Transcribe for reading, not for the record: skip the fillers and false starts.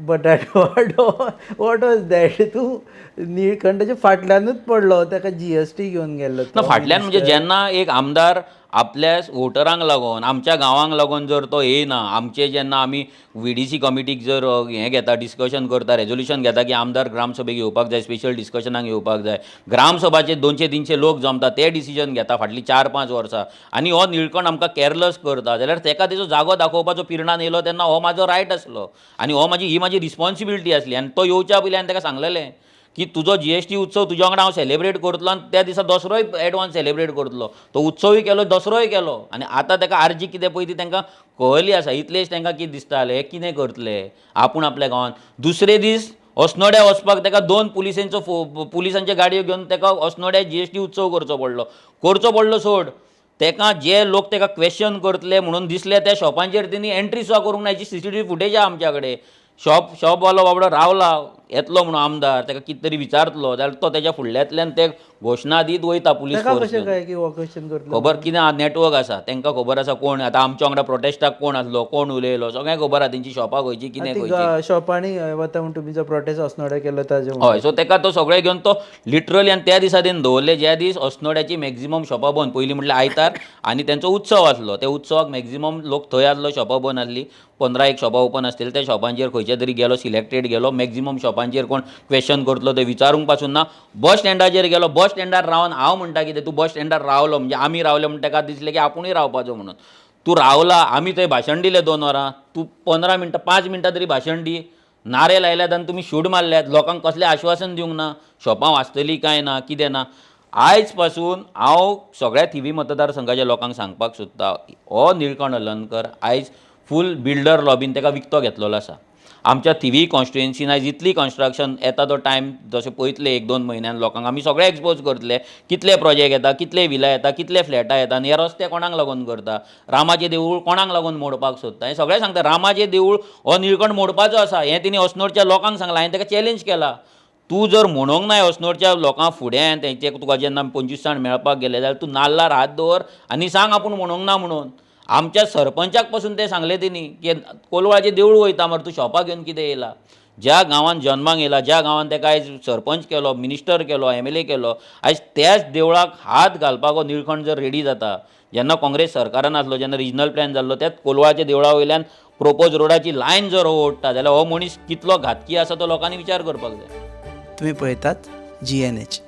बटाटवाडो what was that? तूं निळकंठाच्या फाटल्यानूच पडलो, ताका GST घेवन गेल्लो ना तो फाटल्यान म्हणजे मिनिस्टर. जेन्ना एक आमदार आपल्या वोटरांक लागून आमच्या गांवांक लागून जर तो येयना, आमचे जेन्ना आमी VDC कमिटीक जर हें घेता, डिस्कशन करता, रेजोल्युशन घेता की आमदार ग्रामसभेक येवपाक जाय, स्पेशल डिस्कशनाक येवपाक जाय, ग्रामसभाचे 200-300 लोक जमता, ते डिसिजन घेता फाटलीं 4-5 वर्सां, आनी हो निळकंठ आमकां केअरलेस करता, जाल्यार तेका तेजो जागो दाखोवपाचो पिर्णान येयलो तेन्ना हो म्हाजो रायट आसलो आनी ही म्हाजी रिस्पॉन्सिबिलिटी आसली. आनी तो येवच्या पयलीं हांवें ताका सांगलेलें की तुजो GST उत्सव तुज्या वांगडा हांव सेलेब्रेट करतलो आनी त्या दिसा दसरोय एडवान्स सेलेब्रेट करतलो. तो उत्सवूय केलो, दसरोय केलो आनी आतां ताका आर्जी कितें पळय ती तांकां कळली आसा. इतलेंच तांकां कितें दिसतालें, कितें करतले आपूण आपल्या गांवांत. दुसरे दीस अस्नोड्या वचपाक ताका 2 पुलिसांच्यो गाडयो घेवन ताका अस्नोड्या GST उत्सव करचो पडलो सोड. ताका जे लोक ताका क्वेश्चन करतले म्हणून दिसले त्या शॉपांचेर तेणी एंट्री सुद्दां करूंक ना. हेची CCTV फुटेज आहा आमच्या कडेन. शॉपवालो बाबडो रावला येतलो म्हणून आमदार, ताका कितें तरी विचारतलो जाल्यार तो तेच्या फुडल्यांतल्यान ते घोशणा दीत वयता पुलीस ताका फोर्स कशें घेवन. काय की हो क्वेश्चन करतलो खबर म्हणून? कितें आहा, नॅटवर्क आसा, तांकां खबर आसा कोण आतां आमच्या वांगडा प्रोटेस्टाक कोण आसलो, कोण उलयलो, सगळें खबर आहा तेंची शॉपां खंयची, कितें ती खंयची. शॉपांनी वता म्हण तुमी जो प्रोटेस्ट अस्नोड्या केलो ताजे हय, वांगडा. सो ताका तो सगळें घेवन तो लिटरली आनी त्या दिसा तेणी दवरले ज्या दीस अस्नोड्याची मॅक्झिमम शॉपां बंद. पयलीं म्हटल्यार आयतार आनी तेंचो उत्सव आसलो. त्या उत्सवाक मॅक्झिमम लोक थंय आसलो, शॉपां बंद आसली. 15 एक शॉपां ओपन आसतली. त्या शॉपांचेर खंयचे तरी गेलो, सिलेक्टेड गेलो. मॅक्झिमम शॉपांचेर कोण क्वेश्चन करतलो ते विचारूंक पासून ना. बस स्टँडाचेर गेलो, बस स्टँडार रावन हांव म्हणटा कितें, तूं बस स्टँडार रावलो म्हणजे आमी रावले म्हणटा ताका दिसलें की आपुणूय रावपाचो म्हणून. तूं रावला, आमी थंय भाशण दिलें 2 वरां, तूं 15 मिनटां 5 मिनटां तरी भाशण दी. नारे लायल्यात आनी तुमी शूड मारल्यात, लोकांक कसलें आश्वासन दिवंक ना, शॉपां वाचतलीं काय ना, कितें ना. आयज पासून हांव सगळ्या थिवी मतदारसंघाच्या लोकांक सांगपाक सोदतां, हो निळकंठ हलर्णकर आयज फूल बिल्डर लॉबीन ताका विकतो घेतलेलो आसा. आमच्या थिवी कॉन्स्टिट्युएन्सीन आयज इतली कन्स्ट्रक्शन येता तो टायम जशें पळयतले 1-2 म्हयन्यान लोकांक आमी सगळे एक्सपोज करतले. कितले प्रोजेक्ट येता, कितले विला येता, कितले फ्लॅटां येता आनी हे रस्ते कोणाक लागून करता, रामाचें देवूळ कोणाक लागून मोडपाक सोदता. हें सगळें सांगता. रामाचें देवूळ हो निळकंठ मोडपाचो आसा हें तिणी अस्नोडच्या लोकांक सांगलां. हांवें ताका चॅलेंज केला, तूं जर म्हणूंक ना अस्नोडच्या लोकां फुडें, तेंचे तुका जेन्ना 25 जाण मेळपाक गेले जाल्यार तूं नाल्लार हात दवर आनी सांग आपूण म्हणूंक ना म्हणून. आमच्या सरपंचाक पासून तें सांगलें तेणी की कोलवाळेचें देवूळ वयता मरे, तूं शॉपां घेवन कितें येयला. ज्या गांवांत जल्माक येयला, ज्या गांवांत ताका आयज सरपंच केलो, मिनिस्टर केलो, MLA केलो, आयज त्याच देवळाक हात घालपाक हो निळकंठ जर रेडी जाता. जेन्ना काँग्रेस सरकारान आसलो, जेन्ना रिजनल प्लॅन जाल्लो, त्याच कोलवाळेच्या देवळा वयल्यान प्रोपोज रोडाची लायन जर हो ओडटा जाल्यार हो मनीस कितलो घातकी आसा तो लोकांनी विचार करपाक जाय. तुमी पळयतात GNH.